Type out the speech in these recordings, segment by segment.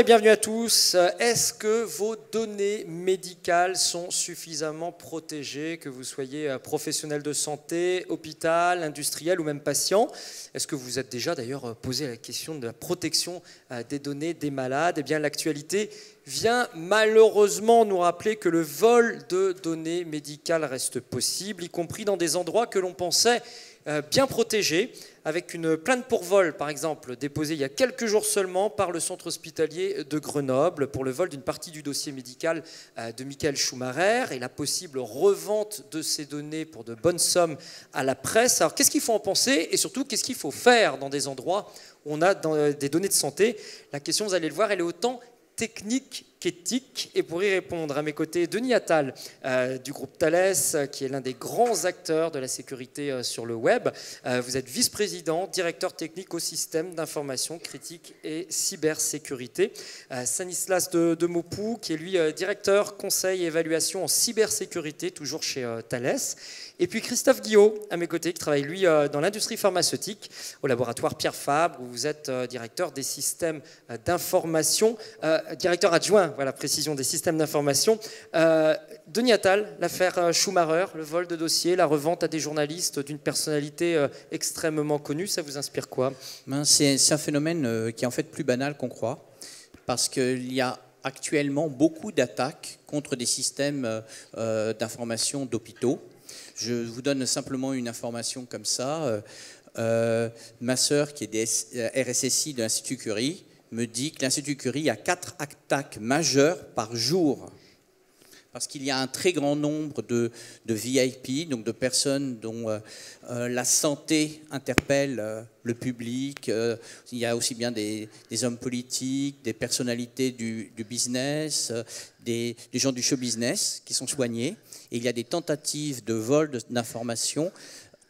et bienvenue à tous. Est-ce que vos données médicales sont suffisamment protégées, que vous soyez professionnel de santé, hôpital, industriel ou même patient? Est-ce que vous vous êtes déjà d'ailleurs posé la question de la protection des données des malades? Eh bien, l'actualité vient malheureusement nous rappeler que le vol de données médicales reste possible, y compris dans des endroits que l'on pensait bien protégés, avec une plainte pour vol, par exemple, déposée il y a quelques jours seulement par le centre hospitalier de Grenoble pour le vol d'une partie du dossier médical de Michael Schumacher et la possible revente de ces données pour de bonnes sommes à la presse. Alors, qu'est-ce qu'il faut en penser et surtout, qu'est-ce qu'il faut faire dans des endroits où on a des données de santé? La question, vous allez le voir, elle est autant technique qu'éthique. Et pour y répondre, à mes côtés, Denis Attal du groupe Thales, qui est l'un des grands acteurs de la sécurité sur le web. Vous êtes vice-président, directeur technique au système d'information critique et cybersécurité. Stanislas de Maupoux, qui est lui directeur conseil et évaluation en cybersécurité, toujours chez Thales. Et puis Christophe Guillot, à mes côtés, qui travaille lui dans l'industrie pharmaceutique, au laboratoire Pierre Fabre, où vous êtes directeur des systèmes d'information, directeur adjoint, voilà, précision des systèmes d'information. Denis Attal, l'affaire Schumacher, le vol de dossier, la revente à des journalistes d'une personnalité extrêmement connue, ça vous inspire quoi? C'est un phénomène qui est en fait plus banal qu'on croit, parce qu'il y a actuellement beaucoup d'attaques contre des systèmes d'information d'hôpitaux. Je vous donne simplement une information comme ça. Ma sœur, qui est RSSI de l'Institut Curie, me dit que l'Institut Curie a 4 attaques majeures par jour. Parce qu'il y a un très grand nombre de VIP, donc de personnes dont la santé interpelle le public. Il y a aussi bien des hommes politiques, des personnalités du business, des gens du show business qui sont soignés. Et il y a des tentatives de vol d'informations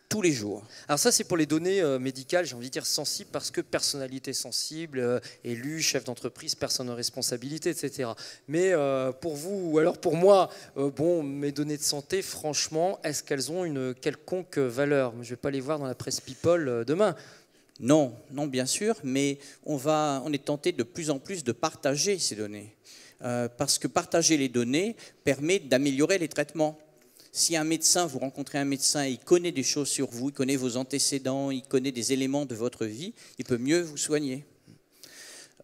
tous les jours. Alors ça, c'est pour les données médicales, j'ai envie de dire sensibles, parce que personnalité sensible, élu, chef d'entreprise, personne en responsabilité, etc. Mais pour vous, ou alors pour moi, bon, mes données de santé, franchement, est-ce qu'elles ont une quelconque valeur? Je ne vais pas les voir dans la presse People demain. Non, non, bien sûr, mais on est tenté de plus en plus de partager ces données. Parce que partager les données permet d'améliorer les traitements. Si un médecin, vous rencontrez un médecin, il connaît des choses sur vous, il connaît vos antécédents, il connaît des éléments de votre vie, il peut mieux vous soigner.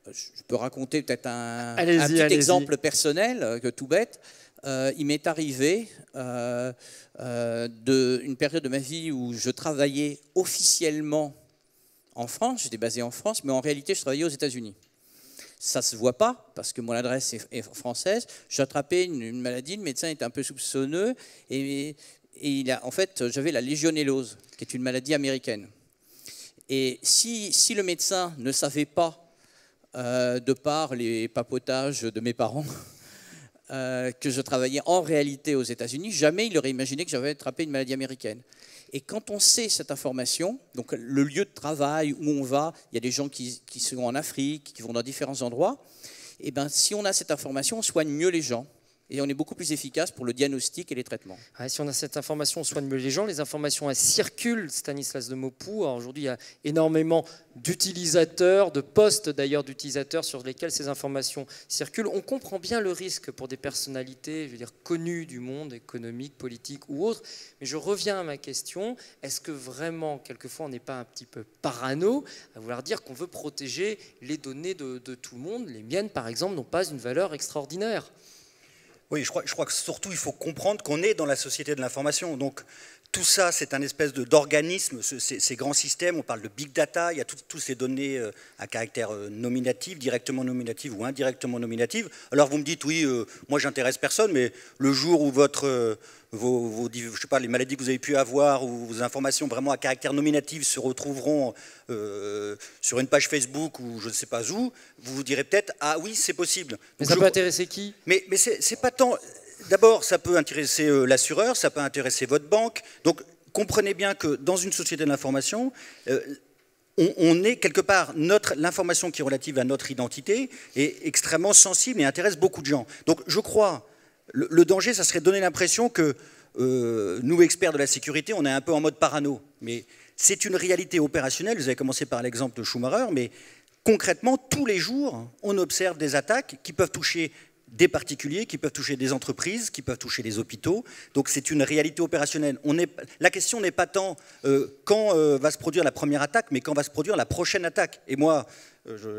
Je peux raconter peut-être un petit exemple personnel, tout bête. Il m'est arrivé une période de ma vie où je travaillais officiellement en France, j'étais basé en France, mais en réalité je travaillais aux États-Unis. Ça ne se voit pas, parce que mon adresse est française. J'ai attrapé une maladie, le médecin était un peu soupçonneux, et en fait, j'avais la légionellose, qui est une maladie américaine. Et si le médecin ne savait pas, de par les papotages de mes parents, que je travaillais en réalité aux États-Unis, jamais il aurait imaginé que j'avais attrapé une maladie américaine. Et quand on sait cette information, donc le lieu de travail où on va, il y a des gens qui sont en Afrique, qui vont dans différents endroits, et ben, si on a cette information, on soigne mieux les gens. Et on est beaucoup plus efficace pour le diagnostic et les traitements. Ouais, si on a cette information, on soigne mieux les gens. Les informations, elles circulent, Stanislas de Maupoux. Aujourd'hui, il y a énormément d'utilisateurs, de postes d'ailleurs d'utilisateurs sur lesquels ces informations circulent. On comprend bien le risque pour des personnalités, je veux dire, connues du monde économique, politique ou autre. Mais je reviens à ma question. Est-ce que vraiment, quelquefois, on n'est pas un petit peu parano à vouloir dire qu'on veut protéger les données de tout le monde? Les miennes, par exemple, n'ont pas une valeur extraordinaire. Oui, je crois que surtout, il faut comprendre qu'on est dans la société de l'information. Donc, tout ça, c'est un espèce d'organisme, ces grands systèmes, on parle de big data, il y a toutes ces données à caractère nominatif, directement nominative ou indirectement nominative. Alors, vous me dites, oui, moi, j'intéresse personne, mais le jour où je sais pas, les maladies que vous avez pu avoir ou vos informations vraiment à caractère nominatif se retrouveront sur une page Facebook ou je ne sais pas où, vous vous direz peut-être, ah oui, c'est possible. Mais ça peut intéresser qui? Mais c'est pas tant... D'abord, ça peut intéresser l'assureur, ça peut intéresser votre banque. Donc, comprenez bien que dans une société de l'information, on est quelque part, l'information qui est relative à notre identité est extrêmement sensible et intéresse beaucoup de gens. Donc, je crois, le danger, ça serait de donner l'impression que nous, experts de la sécurité, on est un peu en mode parano. Mais c'est une réalité opérationnelle. Vous avez commencé par l'exemple de Schumacher, mais concrètement, tous les jours, on observe des attaques qui peuvent toucher des particuliers, qui peuvent toucher des entreprises, qui peuvent toucher les hôpitaux. Donc c'est une réalité opérationnelle. La question n'est pas tant quand va se produire la première attaque, mais quand va se produire la prochaine attaque. Et moi,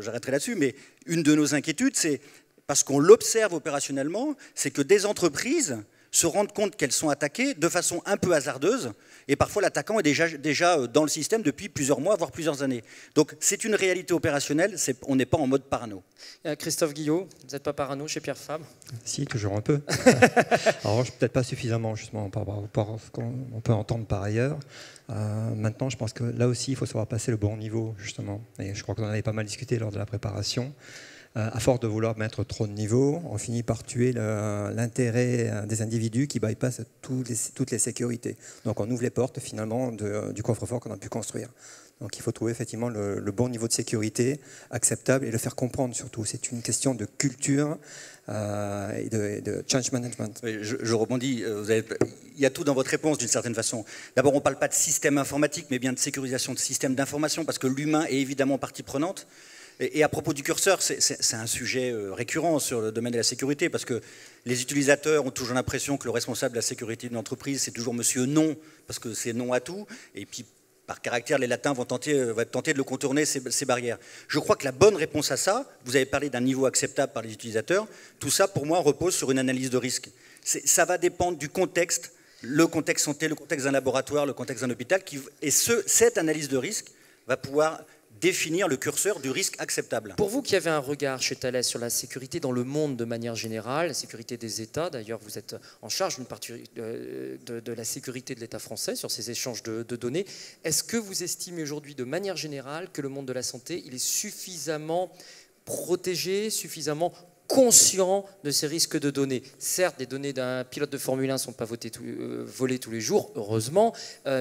j'arrêterai là-dessus, mais une de nos inquiétudes, c'est parce qu'on l'observe opérationnellement, c'est que des entreprises se rendent compte qu'elles sont attaquées de façon un peu hasardeuse, et parfois l'attaquant est déjà dans le système depuis plusieurs mois, voire plusieurs années. Donc c'est une réalité opérationnelle, on n'est pas en mode parano. Christophe Guillot, vous n'êtes pas parano chez Pierre Fabre? Si, toujours un peu. Alors peut-être pas suffisamment justement par rapport à ce qu'on peut entendre par ailleurs. Maintenant, je pense que là aussi, il faut savoir passer le bon niveau, justement. Et je crois qu'on en avait pas mal discuté lors de la préparation. À force de vouloir mettre trop de niveaux, on finit par tuer l'intérêt des individus qui bypassent toutes les sécurités. Donc on ouvre les portes finalement du coffre-fort qu'on a pu construire. Donc il faut trouver effectivement le bon niveau de sécurité acceptable et le faire comprendre surtout. C'est une question de culture et de change management. Oui, je rebondis, il y a tout dans votre réponse d'une certaine façon. D'abord, on ne parle pas de système informatique, mais bien de sécurisation de système d'information, parce que l'humain est évidemment partie prenante. Et à propos du curseur, c'est un sujet récurrent sur le domaine de la sécurité, parce que les utilisateurs ont toujours l'impression que le responsable de la sécurité d'une entreprise, c'est toujours monsieur non, parce que c'est non à tout, et puis par caractère, les latins vont tenter de le contourner, ces barrières. Je crois que la bonne réponse à ça, vous avez parlé d'un niveau acceptable par les utilisateurs, tout ça pour moi repose sur une analyse de risque. Ça va dépendre du contexte, le contexte santé, le contexte d'un laboratoire, le contexte d'un hôpital, et cette analyse de risque va pouvoir définir le curseur du risque acceptable. Pour vous qui avez un regard chez Thales sur la sécurité dans le monde de manière générale, la sécurité des États, d'ailleurs vous êtes en charge d'une partie de la sécurité de l'État français sur ces échanges de données, est-ce que vous estimez aujourd'hui de manière générale que le monde de la santé il est suffisamment protégé, suffisamment conscient de ces risques de données? Certes, les données d'un pilote de Formule 1 ne sont pas volées tous les jours, heureusement,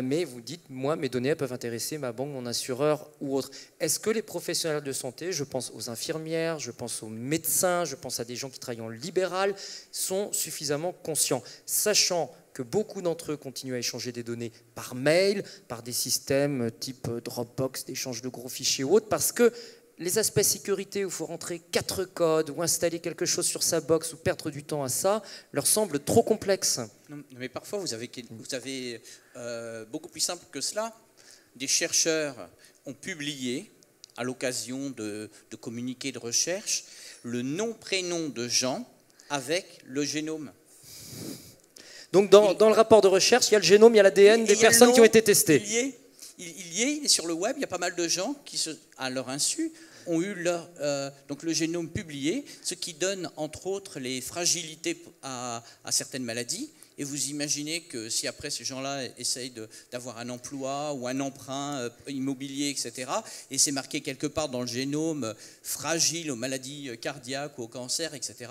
mais vous dites, moi, mes données elles peuvent intéresser ma banque, mon assureur ou autre. Est-ce que les professionnels de santé, je pense aux infirmières, je pense aux médecins, je pense à des gens qui travaillent en libéral, sont suffisamment conscients, sachant que beaucoup d'entre eux continuent à échanger des données par mail, par des systèmes type Dropbox, d'échange de gros fichiers ou autres, parce que les aspects sécurité où il faut rentrer 4 codes ou installer quelque chose sur sa box ou perdre du temps à ça, leur semblent trop complexes. Non, mais parfois, vous avez beaucoup plus simple que cela. Des chercheurs ont publié, à l'occasion de communiqués de recherche, le nom-prénom de gens avec le génome. Donc dans le rapport de recherche, il y a le génome, il y a l'ADN des personnes qui ont été testées. Il est sur le web, il y a pas mal de gens qui, à leur insu, ont eu donc le génome publié, ce qui donne entre autres les fragilités à certaines maladies. Et vous imaginez que si après ces gens-là essayent d'avoir un emploi ou un emprunt immobilier, etc., et c'est marqué quelque part dans le génome fragile aux maladies cardiaques ou au cancer, etc.,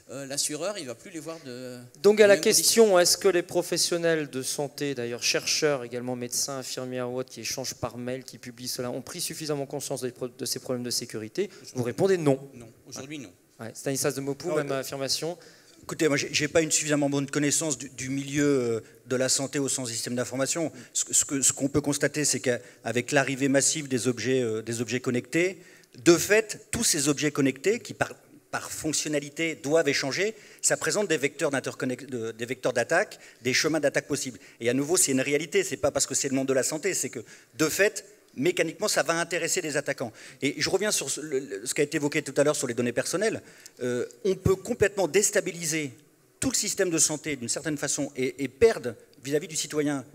l'assureur, il ne va plus les voir de... Donc à la question, est-ce que les professionnels de santé, d'ailleurs chercheurs, également médecins, infirmières ou autres, qui échangent par mail, qui publient cela, ont pris suffisamment conscience de ces problèmes de sécurité? Vous répondez non. Non, aujourd'hui non. Ouais. Stanislas Demopoul, même affirmation. Écoutez, moi, je n'ai pas une suffisamment bonne connaissance du milieu de la santé au sens système d'information. Ce qu'on peut constater, c'est qu'avec l'arrivée massive des objets connectés, de fait, tous ces objets connectés, qui par fonctionnalité doivent échanger, ça présente des vecteurs d'attaque, des chemins d'attaque possibles. Et à nouveau, c'est une réalité, ce n'est pas parce que c'est le monde de la santé, c'est que, de fait, mécaniquement, ça va intéresser les attaquants. Et je reviens sur ce qui a été évoqué tout à l'heure sur les données personnelles. On peut complètement déstabiliser tout le système de santé d'une certaine façon et perdre vis-à-vis du citoyen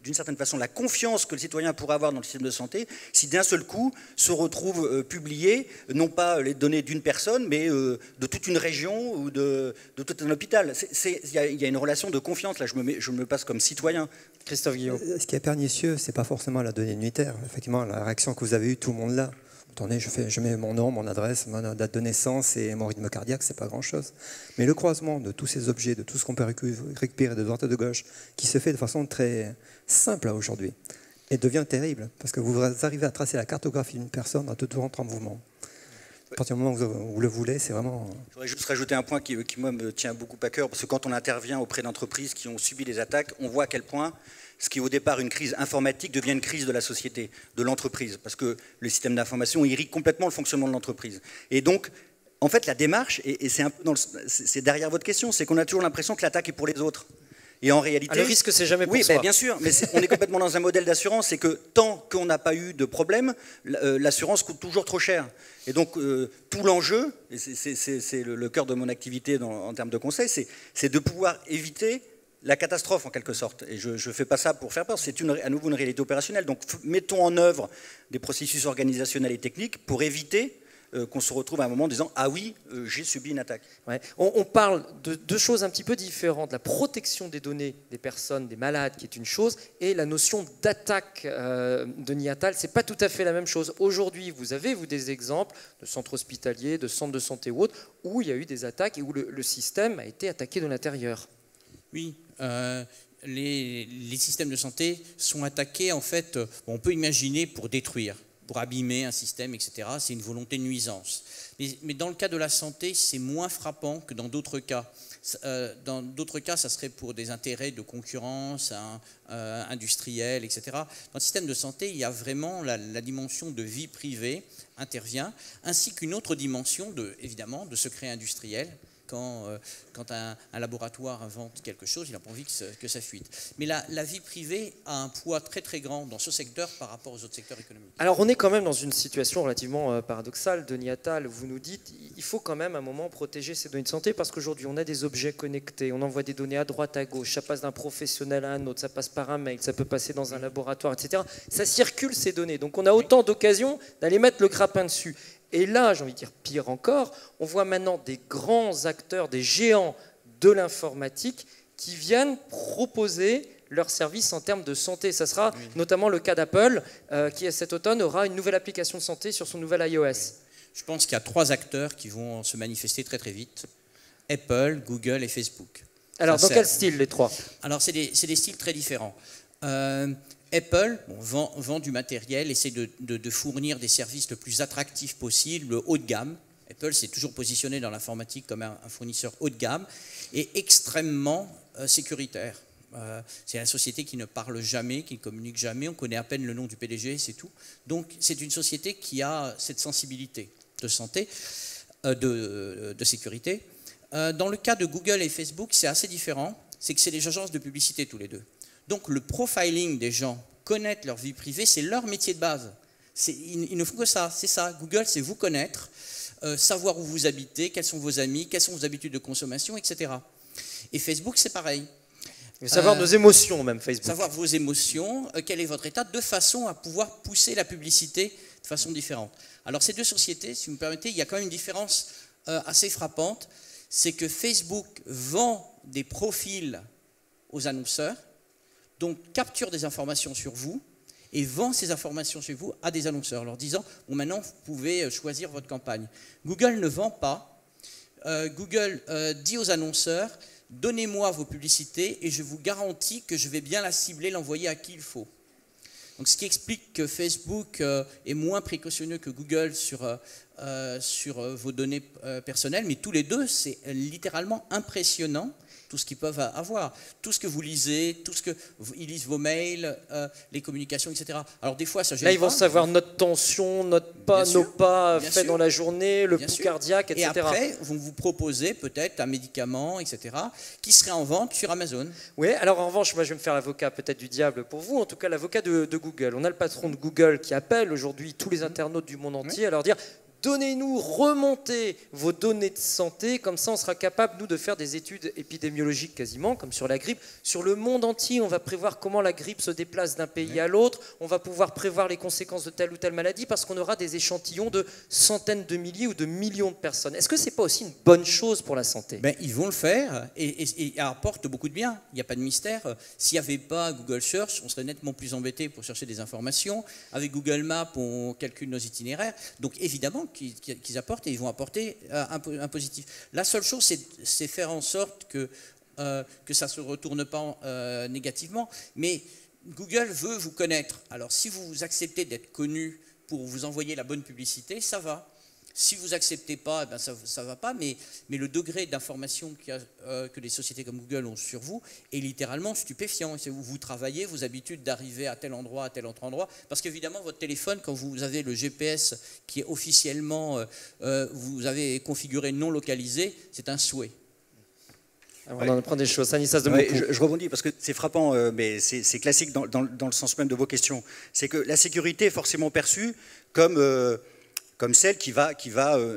d'une certaine façon la confiance que le citoyen pourrait avoir dans le système de santé si d'un seul coup se retrouvent publiées, non pas les données d'une personne, mais de toute une région ou de tout un hôpital. Il y a une relation de confiance, là je me passe comme citoyen. Christophe Guillot. Ce qui est pernicieux, ce n'est pas forcément la donnée unitaire. Effectivement, la réaction que vous avez eue, tout le monde l'a. Attendez, je mets mon nom, mon adresse, ma date de naissance et mon rythme cardiaque, c'est pas grand-chose. Mais le croisement de tous ces objets, de tout ce qu'on peut récupérer de droite et de gauche, qui se fait de façon très simple aujourd'hui, et devient terrible, parce que vous arrivez à tracer la cartographie d'une personne en tout rentrant en mouvement. À partir du moment où vous le voulez, c'est vraiment... Je voudrais juste rajouter un point qui moi, me tient beaucoup à cœur, parce que quand on intervient auprès d'entreprises qui ont subi des attaques, on voit à quel point ce qui au départ une crise informatique devient une crise de la société, de l'entreprise, parce que le système d'information irrigue complètement le fonctionnement de l'entreprise. Et donc, en fait, la démarche, et c'est un peu c'est derrière votre question, c'est qu'on a toujours l'impression que l'attaque est pour les autres. Et en réalité, le risque, c'est jamais pour oui, soi. Bien sûr, mais on est complètement dans un modèle d'assurance, c'est que tant qu'on n'a pas eu de problème, l'assurance coûte toujours trop cher. Et donc, tout l'enjeu, et c'est le cœur de mon activité en termes de conseil, c'est de pouvoir éviter la catastrophe en quelque sorte. Et je ne fais pas ça pour faire peur, c'est à nouveau une réalité opérationnelle. Donc, mettons en œuvre des processus organisationnels et techniques pour éviter qu'on se retrouve à un moment en disant « Ah oui, j'ai subi une attaque ». Ouais. On parle de deux choses un petit peu différentes. La protection des données des personnes, des malades, qui est une chose, et la notion d'attaque de Niatal, ce n'est pas tout à fait la même chose. Aujourd'hui, vous avez des exemples de centres hospitaliers, de centres de santé ou autres, où il y a eu des attaques et où le système a été attaqué de l'intérieur. Oui, les systèmes de santé sont attaqués, en fait, on peut imaginer pour détruire, pour abîmer un système, etc. C'est une volonté de nuisance. Mais dans le cas de la santé, c'est moins frappant que dans d'autres cas. Dans d'autres cas, ça serait pour des intérêts de concurrence industrielle, etc. Dans le système de santé, il y a vraiment la dimension de vie privée intervient, ainsi qu'une autre dimension, évidemment, de secret industriel. Quand un laboratoire invente quelque chose, il n'a pas envie que ça fuite. Mais la vie privée a un poids très très grand dans ce secteur par rapport aux autres secteurs économiques. Alors on est quand même dans une situation relativement paradoxale. Denis Attal, vous nous dites il faut quand même à un moment protéger ces données de santé parce qu'aujourd'hui on a des objets connectés, on envoie des données à droite, à gauche, ça passe d'un professionnel à un autre, ça passe par un mail, ça peut passer dans un laboratoire, etc. Ça circule ces données. Donc on a autant d'occasions d'aller mettre le grappin dessus. Et là, j'ai envie de dire pire encore, on voit maintenant des grands acteurs, des géants de l'informatique qui viennent proposer leurs services en termes de santé. Ça sera notamment le cas d'Apple, qui cet automne aura une nouvelle application de santé sur son nouvel iOS. Je pense qu'il y a 3 acteurs qui vont se manifester très très vite. Apple, Google et Facebook. Alors, dans quel style les 3? Alors, c'est des styles très différents. Apple vend du matériel, essaie de fournir des services le plus attractifs possible, le haut de gamme. Apple s'est toujours positionné dans l'informatique comme un fournisseur haut de gamme et extrêmement sécuritaire. C'est la société qui ne parle jamais, qui ne communique jamais, on connaît à peine le nom du PDG, c'est tout. Donc c'est une société qui a cette sensibilité de santé, de sécurité. Dans le cas de Google et Facebook, c'est assez différent, c'est que c'est des agences de publicité tous les deux. Donc le profiling des gens, connaître leur vie privée, c'est leur métier de base. Ils ne font que ça, c'est ça. Google, c'est vous connaître, savoir où vous habitez, quels sont vos amis, quelles sont vos habitudes de consommation, etc. Et Facebook, c'est pareil. Savoir nos émotions même, Facebook. Savoir vos émotions, quel est votre état, de façon à pouvoir pousser la publicité de façon différente. Alors ces deux sociétés, si vous me permettez, il y a quand même une différence assez frappante, c'est que Facebook vend des profils aux annonceurs, donc capture des informations sur vous et vend ces informations chez vous à des annonceurs, leur disant bon, maintenant vous pouvez choisir votre campagne. Google ne vend pas. Google dit aux annonceurs donnez-moi vos publicités et je vous garantis que je vais bien la cibler, l'envoyer à qui il faut. Donc, ce qui explique que Facebook est moins précautionneux que Google sur vos données personnelles, mais tous les deux, c'est littéralement impressionnant tout ce qu'ils peuvent avoir, tout ce que vous lisez, ils lisent vos mails, les communications, etc. Alors des fois, ça gêne. Là, ils vont savoir notre tension, nos pas faits dans la journée, le pouls cardiaque, etc. Et après, vont vous proposer peut-être un médicament, etc., qui serait en vente sur Amazon. Oui, alors en revanche, moi je vais me faire l'avocat peut-être du diable pour vous, en tout cas l'avocat de Google. On a le patron de Google qui appelle aujourd'hui tous les internautes du monde entier à leur dire donnez-nous, remontez vos données de santé, comme ça on sera capable, nous, de faire des études épidémiologiques quasiment, comme sur la grippe. Sur le monde entier, on va prévoir comment la grippe se déplace d'un pays à l'autre, on va pouvoir prévoir les conséquences de telle ou telle maladie, parce qu'on aura des échantillons de centaines de milliers ou de millions de personnes. Est-ce que ce n'est pas aussi une bonne chose pour la santé? Ils vont le faire, et apportent beaucoup de bien, il n'y a pas de mystère. S'il n'y avait pas Google Search, on serait nettement plus embêté pour chercher des informations. Avec Google Maps, on calcule nos itinéraires. Donc évidemment, qu'ils apportent et ils vont apporter un positif. La seule chose, c'est faire en sorte que ça ne se retourne pas négativement. Mais Google veut vous connaître. Alors si vous acceptez d'être connu pour vous envoyer la bonne publicité, ça va. Si vous acceptez pas, eh ben ça ne va pas, mais le degré d'information que les sociétés comme Google ont sur vous est littéralement stupéfiant. Vous travaillez, vos habitudes d'arriver à tel endroit, à tel autre endroit, parce qu'évidemment, votre téléphone, quand vous avez le GPS qui est officiellement, vous avez configuré non localisé, c'est un souhait. Alors, on en apprend des choses. Stanislas de Ouais, je rebondis parce que c'est frappant, mais c'est classique dans le sens même de vos questions. C'est que la sécurité est forcément perçue comme celle qui va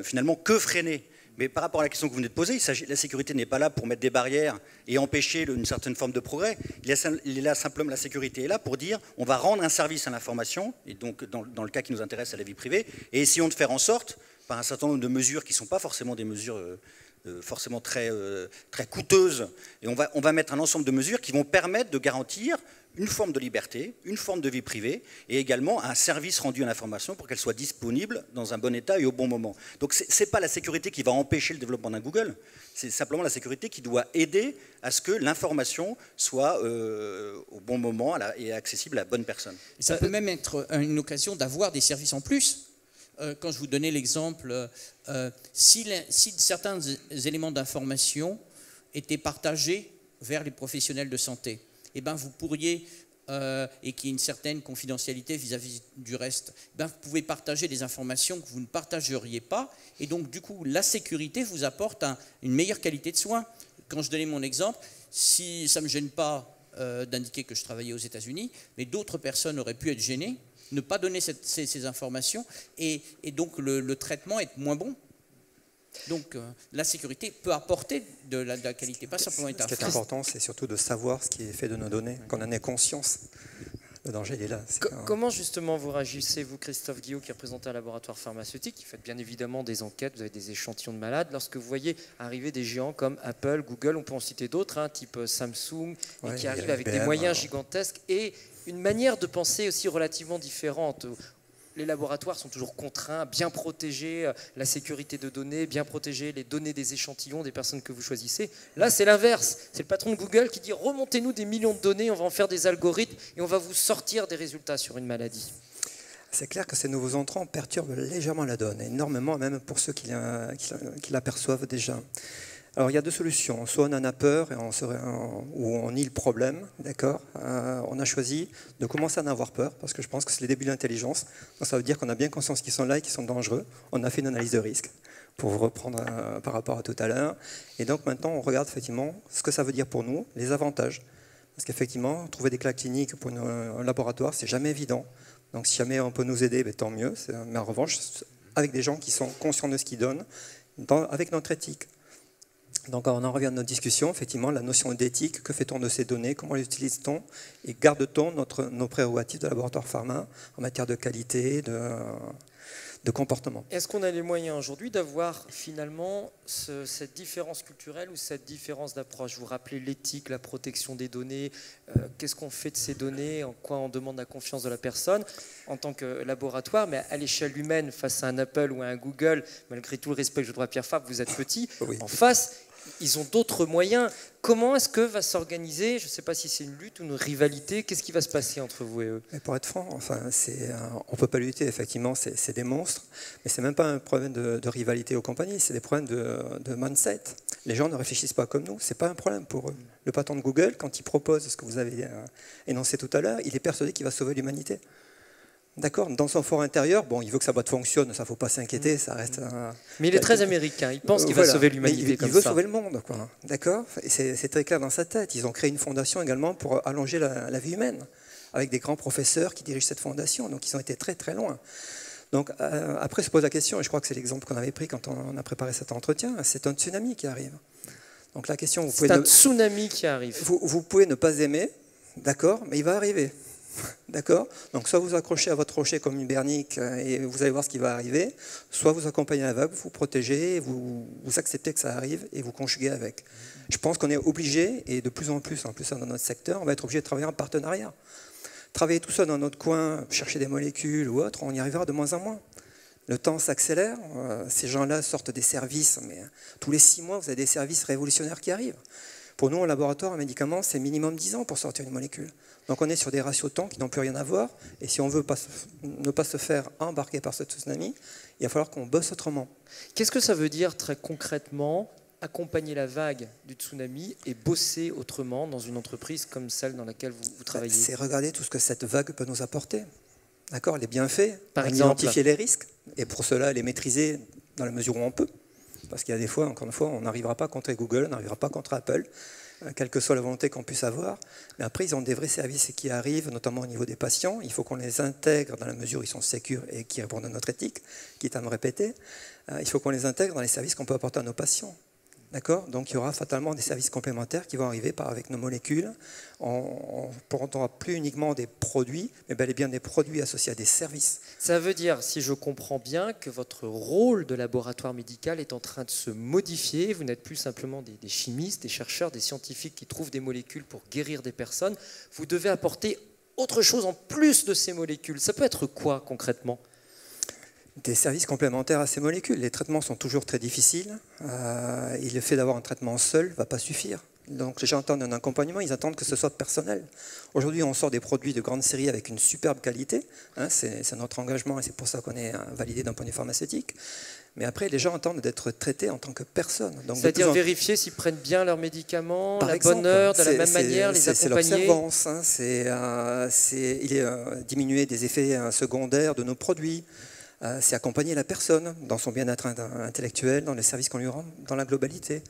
finalement que freiner. Mais par rapport à la question que vous venez de poser, la sécurité n'est pas là pour mettre des barrières et empêcher une certaine forme de progrès. Il est là simplement, la sécurité est là pour dire on va rendre un service à l'information, et donc dans le cas qui nous intéresse à la vie privée, et essayons de faire en sorte, par un certain nombre de mesures qui ne sont pas forcément des mesures forcément très coûteuses, et on va mettre un ensemble de mesures qui vont permettre de garantir une forme de liberté, une forme de vie privée, et également un service rendu à l'information pour qu'elle soit disponible dans un bon état et au bon moment. Donc ce n'est pas la sécurité qui va empêcher le développement d'un Google, c'est simplement la sécurité qui doit aider à ce que l'information soit au bon moment et accessible à la bonne personne. Et ça peut même être une occasion d'avoir des services en plus. Quand je vous donnais l'exemple, si certains éléments d'information étaient partagés vers les professionnels de santé, eh ben vous pourriez, et qu'il y ait une certaine confidentialité vis-à-vis du reste, ben vous pouvez partager des informations que vous ne partageriez pas, et donc du coup la sécurité vous apporte une meilleure qualité de soins. Quand je donnais mon exemple, si ça ne me gêne pas d'indiquer que je travaillais aux États-Unis, mais d'autres personnes auraient pu être gênées, ne pas donner ces informations, et donc le traitement est moins bon. Donc la sécurité peut apporter de la qualité, pas simplement être. Ce qui est important, c'est surtout de savoir ce qui est fait de nos données, qu'on en ait conscience. Le danger, il est là. Comment justement vous réagissez, vous, Christophe Guillot, qui représentez un laboratoire pharmaceutique, qui faites bien évidemment des enquêtes, vous avez des échantillons de malades, lorsque vous voyez arriver des géants comme Apple, Google, on peut en citer d'autres, type Samsung, et qui arrivent avec des moyens gigantesques et une manière de penser aussi relativement différente. Les laboratoires sont toujours contraints, bien protéger la sécurité de données, bien protéger les données des échantillons des personnes que vous choisissez. Là, c'est l'inverse. C'est le patron de Google qui dit « Remontez-nous des millions de données, on va en faire des algorithmes et on va vous sortir des résultats sur une maladie. » C'est clair que ces nouveaux entrants perturbent légèrement la donne, énormément, même pour ceux qui l'aperçoivent déjà. Alors il y a deux solutions, soit on en a peur et ou on nie le problème, d'accord. On a choisi de commencer à en avoir peur, parce que je pense que c'est le début de l'intelligence. Ça veut dire qu'on a bien conscience qu'ils sont là et qu'ils sont dangereux. On a fait une analyse de risque, pour vous reprendre par rapport à tout à l'heure. Et donc maintenant on regarde effectivement ce que ça veut dire pour nous, les avantages. Parce qu'effectivement, trouver des cas cliniques pour un laboratoire, c'est jamais évident. Donc si jamais on peut nous aider, tant mieux. Mais en revanche, avec des gens qui sont conscients de ce qu'ils donnent, avec notre éthique. Donc on en revient à notre discussion, effectivement, la notion d'éthique, que fait-on de ces données, comment les utilise-t-on et garde-t-on nos prérogatives de laboratoire pharma en matière de qualité, de comportement. Est-ce qu'on a les moyens aujourd'hui d'avoir finalement cette différence culturelle ou cette différence d'approche? Vous rappelez l'éthique, la protection des données, qu'est-ce qu'on fait de ces données, en quoi on demande la confiance de la personne en tant que laboratoire, mais à l'échelle humaine, face à un Apple ou à un Google, malgré tout le respect que je dois à Pierre Fabre, vous êtes petit, oui. En face, ils ont d'autres moyens. Comment est-ce que va s'organiser, je ne sais pas si c'est une lutte ou une rivalité, qu'est-ce qui va se passer entre vous et eux? Mais pour être franc, enfin, on ne peut pas lutter, effectivement, c'est des monstres, mais ce n'est même pas un problème de rivalité aux compagnies, c'est des problèmes de mindset. Les gens ne réfléchissent pas comme nous, ce n'est pas un problème pour eux. Le patron de Google, quand il propose ce que vous avez énoncé tout à l'heure, il est persuadé qu'il va sauver l'humanité. D'accord. Dans son fort intérieur, bon, il veut que sa boîte fonctionne, ça ne faut pas s'inquiéter, ça reste un... Mais il est très américain, il pense qu'il va sauver l'humanité comme ça. Il veut sauver le monde, quoi. D'accord. C'est très clair dans sa tête. Ils ont créé une fondation également pour allonger la vie humaine, avec des grands professeurs qui dirigent cette fondation, donc ils ont été très très loin. Donc après se pose la question, et je crois que c'est l'exemple qu'on avait pris quand on a préparé cet entretien, c'est un tsunami qui arrive. Donc la question, c'est un tsunami qui arrive. Vous pouvez ne pas aimer, d'accord, mais il va arriver. D'accord. Donc soit vous accrochez à votre rocher comme une bernique et vous allez voir ce qui va arriver, soit vous accompagnez avec, vous protégez, vous acceptez que ça arrive et vous conjuguez avec. Je pense qu'on est obligé, et de plus en plus dans notre secteur, on va être obligé de travailler en partenariat. Travailler tout seul dans notre coin, chercher des molécules ou autre, on y arrivera de moins en moins. Le temps s'accélère, ces gens-là sortent des services, mais tous les 6 mois, vous avez des services révolutionnaires qui arrivent. Pour nous, en laboratoire, un médicament, c'est minimum 10 ans pour sortir une molécule. Donc on est sur des ratios de temps qui n'ont plus rien à voir. Et si on veut ne pas se faire embarquer par ce tsunami, il va falloir qu'on bosse autrement. Qu'est-ce que ça veut dire très concrètement, accompagner la vague du tsunami et bosser autrement dans une entreprise comme celle dans laquelle vous travaillez? C'est regarder tout ce que cette vague peut nous apporter. D'accord, les bienfaits, par exemple, identifier les risques, et pour cela, les maîtriser dans la mesure où on peut. Parce qu'il y a des fois, encore une fois, on n'arrivera pas contre Google, on n'arrivera pas contre Apple, quelle que soit la volonté qu'on puisse avoir. Mais après, ils ont des vrais services qui arrivent, notamment au niveau des patients. Il faut qu'on les intègre dans la mesure où ils sont sécurs et qui répondent à notre éthique, quitte à me répéter. Il faut qu'on les intègre dans les services qu'on peut apporter à nos patients. D'accord ? Donc il y aura fatalement des services complémentaires qui vont arriver avec nos molécules. On ne prendra plus uniquement des produits, mais bel et bien des produits associés à des services. Ça veut dire, si je comprends bien, que votre rôle de laboratoire médical est en train de se modifier. Vous n'êtes plus simplement des chimistes, des chercheurs, des scientifiques qui trouvent des molécules pour guérir des personnes. Vous devez apporter autre chose en plus de ces molécules. Ça peut être quoi concrètement ? Des services complémentaires à ces molécules. Les traitements sont toujours très difficiles. Et le fait d'avoir un traitement seul ne va pas suffire. Donc les gens attendent un accompagnement, ils attendent que ce soit personnel. Aujourd'hui, on sort des produits de grande série avec une superbe qualité. C'est notre engagement et c'est pour ça qu'on est validé d'un point de vue pharmaceutique. Mais après, les gens attendent d'être traités en tant que personne. C'est-à-dire vérifier s'ils prennent bien leurs médicaments, à la bonne heure, de la même manière, les accompagner. C'est l'observance, il est diminuer des effets secondaires de nos produits. C'est accompagner la personne dans son bien-être intellectuel, dans les services qu'on lui rend, dans la globalité.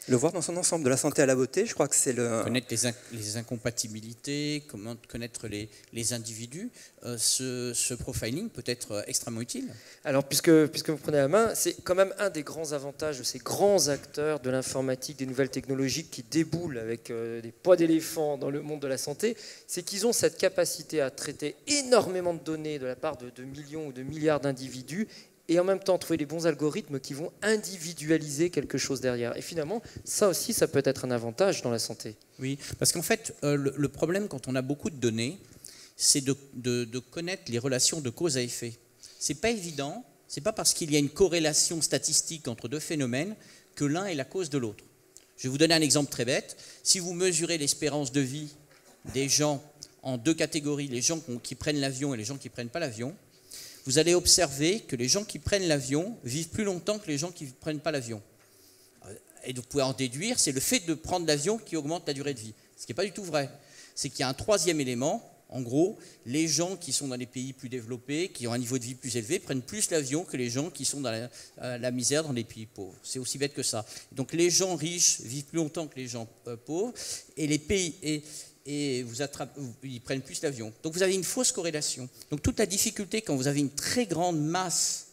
Le voir dans son ensemble, de la santé à la beauté, je crois que c'est le... Connaître les incompatibilités, connaître les individus, ce profiling peut être extrêmement utile. Alors, puisque vous prenez la main, c'est quand même un des grands avantages de ces grands acteurs de l'informatique, des nouvelles technologies qui déboulent avec des poids d'éléphant dans le monde de la santé, c'est qu'ils ont cette capacité à traiter énormément de données de la part de millions ou de milliards d'individus et en même temps trouver les bons algorithmes qui vont individualiser quelque chose derrière. Et finalement, ça aussi, ça peut être un avantage dans la santé. Oui, parce qu'en fait, le problème quand on a beaucoup de données, c'est de connaître les relations de cause à effet. C'est pas évident, c'est pas parce qu'il y a une corrélation statistique entre deux phénomènes que l'un est la cause de l'autre. Je vais vous donner un exemple très bête. Si vous mesurez l'espérance de vie des gens en deux catégories, les gens qui prennent l'avion et les gens qui ne prennent pas l'avion, vous allez observer que les gens qui prennent l'avion vivent plus longtemps que les gens qui ne prennent pas l'avion. Et vous pouvez en déduire, c'est le fait de prendre l'avion qui augmente la durée de vie. Ce qui n'est pas du tout vrai. C'est qu'il y a un troisième élément. En gros, les gens qui sont dans les pays plus développés, qui ont un niveau de vie plus élevé, prennent plus l'avion que les gens qui sont dans la misère dans les pays pauvres. C'est aussi bête que ça. Donc les gens riches vivent plus longtemps que les gens pauvres, et les pays... ils prennent plus l'avion. Donc vous avez une fausse corrélation. Donc toute la difficulté quand vous avez une très grande masse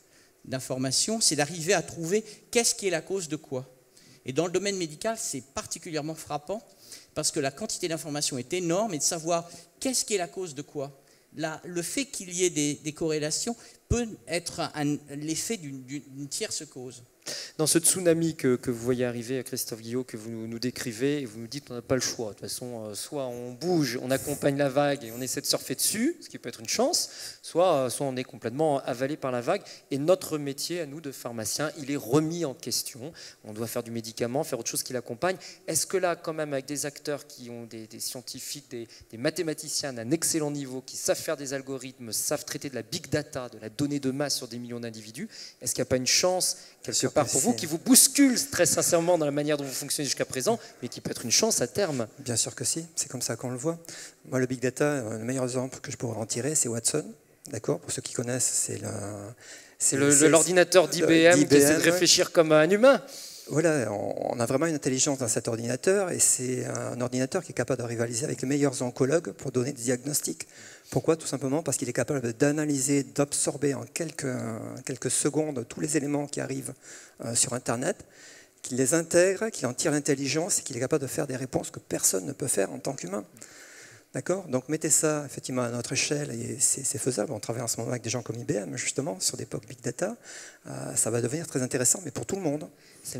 d'informations, c'est d'arriver à trouver qu'est-ce qui est la cause de quoi. Et dans le domaine médical, c'est particulièrement frappant parce que la quantité d'informations est énorme et de savoir qu'est-ce qui est la cause de quoi. Le fait qu'il y ait des corrélations peut être l'effet d'une tierce cause. Dans ce tsunami que vous voyez arriver, Christophe Guillot, que vous nous décrivez, et vous nous dites qu'on n'a pas le choix. De toute façon, soit on bouge, on accompagne la vague et on essaie de surfer dessus, ce qui peut être une chance, soit on est complètement avalé par la vague. Et notre métier, à nous de pharmaciens, il est remis en question. On doit faire du médicament, faire autre chose qui l'accompagne. Est-ce que là, quand même, avec des acteurs qui ont des scientifiques, des mathématiciens d'un excellent niveau, qui savent faire des algorithmes, savent traiter de la big data, de la donnée de masse sur des millions d'individus, est-ce qu'il n'y a pas une chance quelque part pour vous, qui vous bouscule très sincèrement dans la manière dont vous fonctionnez jusqu'à présent, mais qui peut être une chance à terme? Bien sûr que si, c'est comme ça qu'on le voit. Moi, le big data, le meilleur exemple que je pourrais en tirer, c'est Watson. D'accord ? Pour ceux qui connaissent, c'est l'ordinateur d'IBM qui essaie de réfléchir comme un humain. Voilà, on a vraiment une intelligence dans cet ordinateur et c'est un ordinateur qui est capable de rivaliser avec les meilleurs oncologues pour donner des diagnostics. Pourquoi ? Tout simplement parce qu'il est capable d'analyser, d'absorber en quelques secondes tous les éléments qui arrivent sur Internet, qu'il les intègre, qu'il en tire l'intelligence et qu'il est capable de faire des réponses que personne ne peut faire en tant qu'humain. D'accord ? Donc mettez ça effectivement à notre échelle et c'est faisable. On travaille en ce moment avec des gens comme IBM justement sur des POC Big Data. Ça va devenir très intéressant, mais pour tout le monde.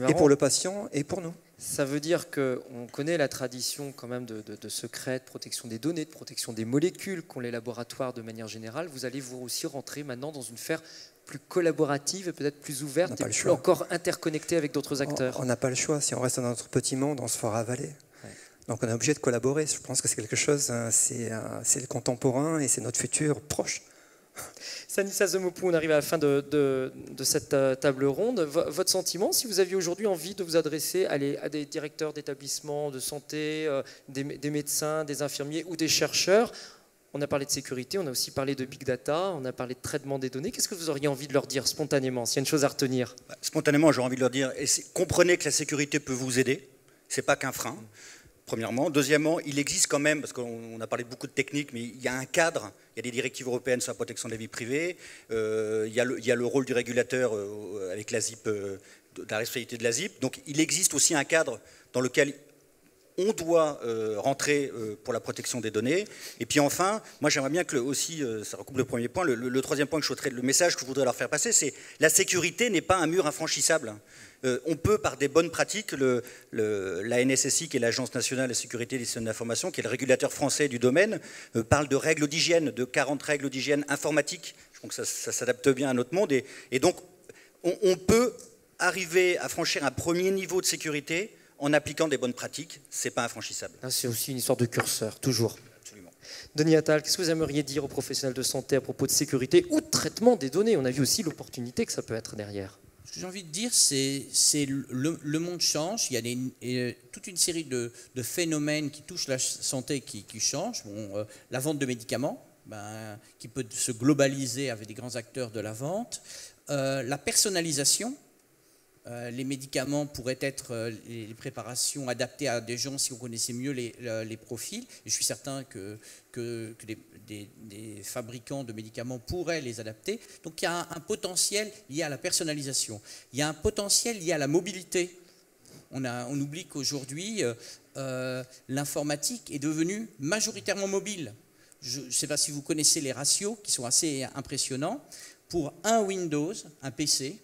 Et pour le patient et pour nous. Ça veut dire qu'on connaît la tradition quand même de secret, de protection des données, de protection des molécules qu'ont les laboratoires de manière générale. Vous allez vous aussi rentrer maintenant dans une sphère plus collaborative et peut-être plus ouverte et plus encore interconnectée avec d'autres acteurs. On n'a pas le choix. Si on reste dans notre petit monde, on se fera avaler. Donc on est obligé de collaborer. Je pense que c'est quelque chose, c'est le contemporain et c'est notre futur proche. Sanissa Zemopou, on arrive à la fin de cette table ronde. Votre sentiment, si vous aviez aujourd'hui envie de vous adresser à des directeurs d'établissements de santé, des médecins, des infirmiers ou des chercheurs, on a parlé de sécurité, on a aussi parlé de big data, on a parlé de traitement des données. Qu'est-ce que vous auriez envie de leur dire spontanément, s'il y a une chose à retenir? Spontanément, j'ai envie de leur dire, comprenez que la sécurité peut vous aider, c'est pas qu'un frein. Premièrement. Deuxièmement, il existe quand même, parce qu'on a parlé beaucoup de techniques, mais il y a un cadre, il y a des directives européennes sur la protection de la vie privée, il y a le rôle du régulateur avec l'ASIP, de la responsabilité de l'ASIP. Donc il existe aussi un cadre dans lequel on doit rentrer pour la protection des données. Et puis enfin, moi j'aimerais bien que aussi, ça recoupe le premier point, le troisième point que je souhaiterais, le message que je voudrais leur faire passer, c'est la sécurité n'est pas un mur infranchissable. On peut, par des bonnes pratiques, la NSSI, qui est l'Agence nationale de sécurité des systèmes d'information, qui est le régulateur français du domaine, parle de règles d'hygiène, de 40 règles d'hygiène informatique. Je pense que ça s'adapte bien à notre monde. Et donc, on peut arriver à franchir un premier niveau de sécurité en appliquant des bonnes pratiques. Ce n'est pas infranchissable. C'est aussi une histoire de curseur, toujours. Absolument. Denis Attal, qu'est-ce que vous aimeriez dire aux professionnels de santé à propos de sécurité ou de traitement des données? On a vu aussi l'opportunité que ça peut être derrière. Ce que j'ai envie de dire, c'est le monde change. Il y a toute une série de phénomènes qui touchent la santé qui changent. Bon, la vente de médicaments, qui peut se globaliser avec des grands acteurs de la vente. La personnalisation. Les médicaments pourraient être les préparations adaptées à des gens si on connaissait mieux les profils. Et je suis certain que des fabricants de médicaments pourraient les adapter. Donc il y a un potentiel lié à la personnalisation. Il y a un potentiel lié à la mobilité. On oublie qu'aujourd'hui, l'informatique est devenue majoritairement mobile. Je ne sais pas si vous connaissez les ratios qui sont assez impressionnants. Pour un Windows, un PC,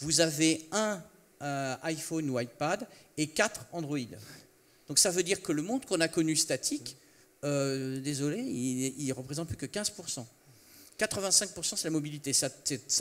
vous avez un iPhone ou iPad et 4 Android. Donc ça veut dire que le monde qu'on a connu statique, désolé, il ne représente plus que 15%. 85% c'est la mobilité. Ça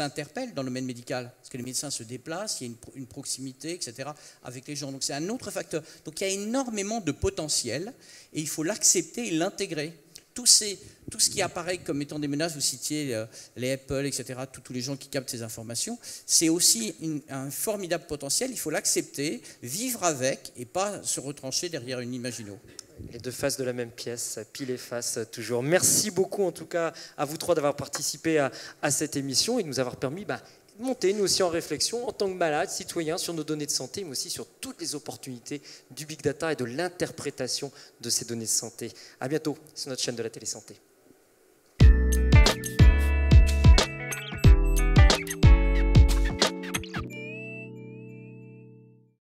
interpelle dans le domaine médical, parce que les médecins se déplacent, il y a une proximité, etc. avec les gens. Donc c'est un autre facteur. Donc il y a énormément de potentiel et il faut l'accepter et l'intégrer. Tout ce qui apparaît comme étant des menaces, vous citiez les Apple, etc., tous les gens qui captent ces informations, c'est aussi un formidable potentiel, il faut l'accepter, vivre avec et pas se retrancher derrière une imagino. Les deux faces de la même pièce, pile et face toujours. Merci beaucoup en tout cas à vous trois d'avoir participé à cette émission et de nous avoir permis de monter nous aussi en réflexion en tant que malades, citoyens, sur nos données de santé, mais aussi sur toutes les opportunités du big data et de l'interprétation de ces données de santé. À bientôt sur notre chaîne de la télé-santé.